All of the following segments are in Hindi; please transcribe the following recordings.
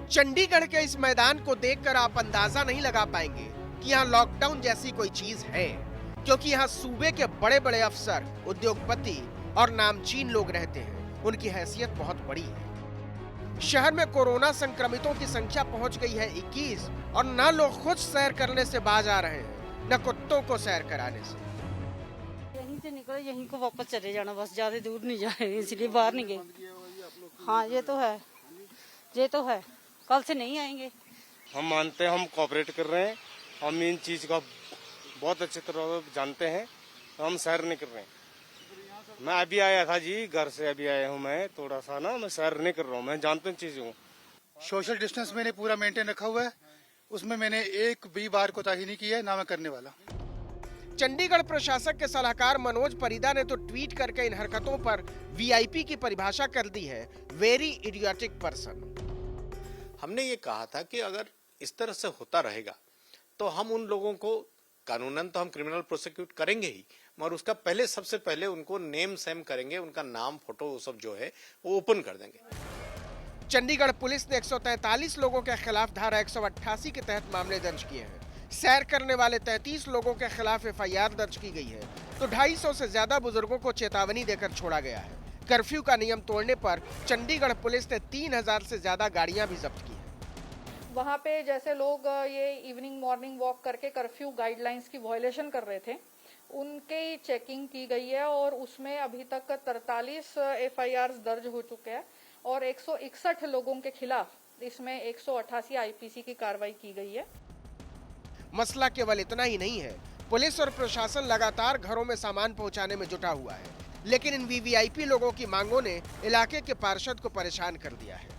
चंडीगढ़ के इस मैदान को देखकर आप अंदाजा नहीं लगा पाएंगे कि यहाँ लॉकडाउन जैसी कोई चीज है, क्योंकि यहाँ सूबे के बड़े बड़े अफसर, उद्योगपति और नामचीन लोग रहते हैं। उनकी हैसियत बहुत बड़ी है। शहर में कोरोना संक्रमितों की संख्या पहुंच गई है 21 और न लोग खुद सैर करने से बाज आ रहे हैं, न कुत्तों को सैर कराने से। यहीं से निकले यहीं को वापस चले जाना, बस ज्यादा दूर नहीं जा रहे, इसलिए बाहर नहीं गए। हाँ ये तो है, कल से नहीं आएंगे। हम मानते हैं, हम कोऑपरेट कर रहे हैं, हम इन चीज का बहुत अच्छी तरह जानते हैं, तो हम सैर नहीं कर रहे हैं। मैं अभी आया था जी, घर से अभी आया हूँ मैं, थोड़ा सा ना मैं सैर नहीं कर रहा हूँ, मैं जानता हूँ चीजों को। सोशल डिस्टेंस मैंने पूरा मेंटेन रखा हुआ है, उसमें मैंने एक भी बार कोताही नहीं की है, ना मैं करने वाला। चंडीगढ़ प्रशासक के सलाहकार मनोज परिदा ने तो ट्वीट करके इन हरकतों पर वीआईपी की परिभाषा कर दी है, वेरी इडियोटिक पर्सन। हमने ये कहा था कि अगर इस तरह से होता रहेगा तो हम उन लोगों को कानूनन तो हम क्रिमिनल प्रोसिक्यूट करेंगे ही, मगर उसका सबसे पहले उनको नेम सेम करेंगे, उनका नाम फोटो सब जो है वो ओपन कर देंगे। चंडीगढ़ पुलिस ने 143 लोगों के खिलाफ धारा 188 के तहत मामले दर्ज किए हैं। सैर करने वाले 33 लोगों के खिलाफ एफआईआर दर्ज की गई है, तो 250 से ज्यादा बुजुर्गों को चेतावनी देकर छोड़ा गया है। कर्फ्यू का नियम तोड़ने पर चंडीगढ़ पुलिस ने 3000 से ज्यादा गाड़ियां भी जब्त की हैं। वहाँ पे जैसे लोग ये इवनिंग मॉर्निंग वॉक करके कर्फ्यू गाइडलाइंस की वायलेशन कर रहे थे, उनकी चेकिंग की गई है और उसमें अभी तक 43 एफआईआर दर्ज हो चुके हैं और 161 लोगों के खिलाफ इसमें 188 आईपीसी की कार्रवाई की गई है। मसला केवल इतना ही नहीं है, पुलिस और प्रशासन लगातार घरों में सामान पहुंचाने में जुटा हुआ है, लेकिन इन वीवीआईपी लोगों की मांगों ने इलाके के पार्षद को परेशान कर दिया है।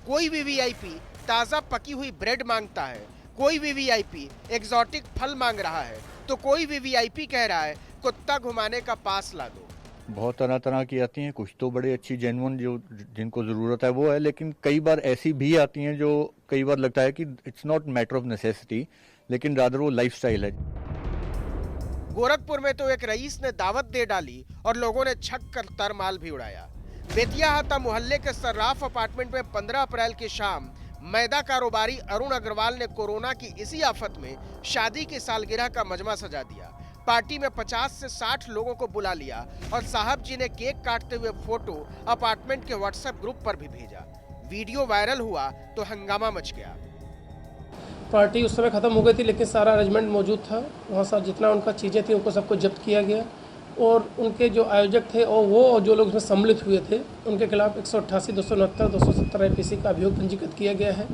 कोई वीवीआईपी ताजा पकी हुई ब्रेड मांगता है, कोई वीवीआईपी एग्जॉटिक फल मांग रहा है, तो कोई वीवीआईपी कह रहा है कुत्ता घुमाने का पास ला दो। बहुत तरह की आती हैं, कुछ तो बड़े अच्छी जेन्युइन जो जिनको जरूरत है वो है, लेकिन कई बार ऐसी भी आती हैं जो कई बार लगता है कि it's not matter of necessity, लेकिन रादर वो लाइफस्टाइल है। गोरखपुर में तो एक रईस ने दावत दे डाली और लोगों ने छक कर तरमाल भी उड़ाया। बेतियाहाता मोहल्ले के सर्राफ अपार्टमेंट में 15 अप्रैल की शाम मैदा कारोबारी अरुण अग्रवाल ने कोरोना की इसी आफत में शादी की सालगिरह का मजमा सजा दिया। पार्टी में 50 से 60 लोगों को बुला लिया और साहब जी ने केक काटते हुए फोटो अपार्टमेंट के व्हाट्सएप ग्रुप पर भी भेजा। वीडियो वायरल हुआ तो हंगामा मच गया। पार्टी उस समय खत्म हो गई थी, लेकिन सारा अरेंजमेंट मौजूद था वहाँ, सब जितना उनका चीज़ें थी उनको सबको जब्त किया गया और उनके जो आयोजक थे और वो और जो लोग इसमें सम्मिलित हुए थे उनके खिलाफ 188, 269, 270 आईपीसी का अभियोग पंजीकृत किया गया है।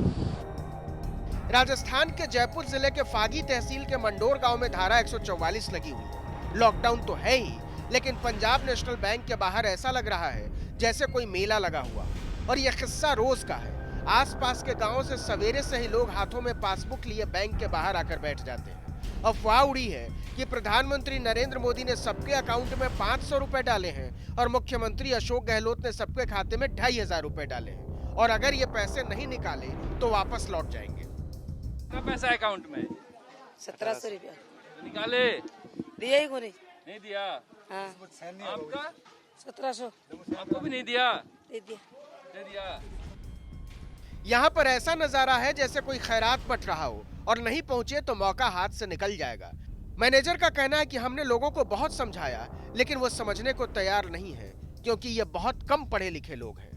राजस्थान के जयपुर जिले के फागी तहसील के मंडोर गांव में धारा 144 लगी हुई है। लॉकडाउन तो है ही, लेकिन पंजाब नेशनल बैंक के बाहर ऐसा लग रहा है जैसे कोई मेला लगा हुआ, और यह किस्सा रोज का है। आसपास के गांवों से सवेरे से ही लोग हाथों में पासबुक लिए बैंक के बाहर आकर बैठ जाते हैं। अफवाह उड़ी है कि प्रधानमंत्री नरेंद्र मोदी ने सबके अकाउंट में 500 रुपए डाले हैं और मुख्यमंत्री अशोक गहलोत ने सबके खाते में 2500 रुपए डाले हैं, और अगर ये पैसे नहीं निकाले तो वापस लौट जाएंगे। कितना पैसा है अकाउंट में? 1700 रुपया निकाले? दिया ही को नहीं दिया। हाँ। आपका 1700 आपको भी नहीं दिया? दे दिया। यहाँ पर ऐसा नजारा है जैसे कोई खैरात बट रहा हो और नहीं पहुंचे तो मौका हाथ से निकल जाएगा। मैनेजर का कहना है कि हमने लोगों को बहुत समझाया, लेकिन वो समझने को तैयार नहीं है, क्योंकि ये बहुत कम पढ़े लिखे लोग हैं।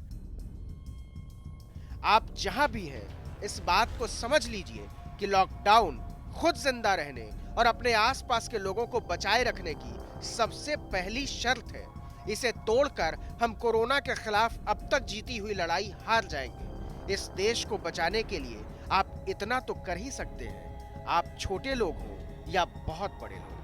आप जहां भी हैं, इस बात को समझ लीजिए कि लॉकडाउन खुद जिंदा रहने और अपने आसपास के लोगों को बचाए रखने की सबसे पहली शर्त है। इसे तोड़कर हम कोरोना के खिलाफ अब तक जीती हुई लड़ाई हार जाएंगे। इस देश को बचाने के लिए आप इतना तो कर ही सकते हैं, आप छोटे लोग हो या बहुत बड़े लोग।